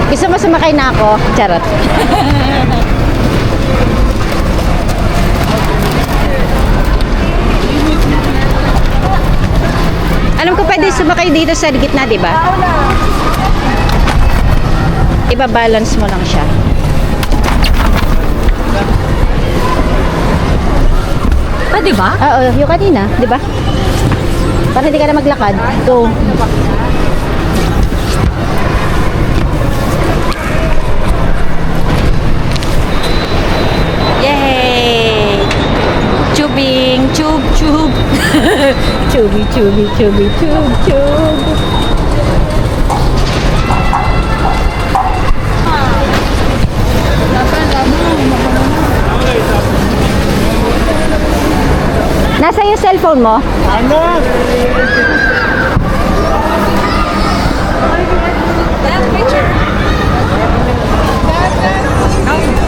Gusto mo sumakay na ako? Charot. Alam ko pwede sumakay dito sa gitna, di ba? Iba-balance mo lang siya. Ah, di ba? Oo, yung kanina, di ba? Para hindi ka na maglakad. Go. Yay! Tubing, tube, tube. Chubi, chubi, chubi, tube, tube. Nasa yung cellphone mo? Ano?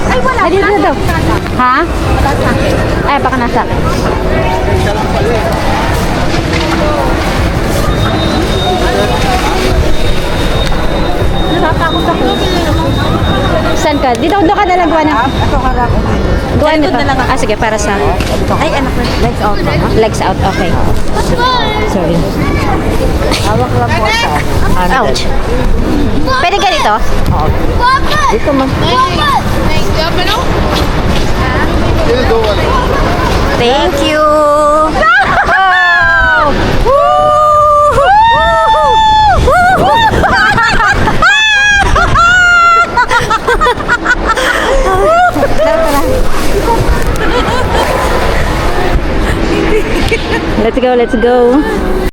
Ay, wala. Ay, dito daw. Ha? Ay, baka nasa akin. Natatakot ako. Saan ka? Dito ka na lang, Guana. Ito ka lang. Guana Likod to. na lang ako. Ah, sige, para sa... Ay, anak ko. Legs out na. Legs out, okay. Sorry. Hawak lang po sa. Ouch. Pwede ganito? Dito man. Thank you. Wow! Let's go, let's go.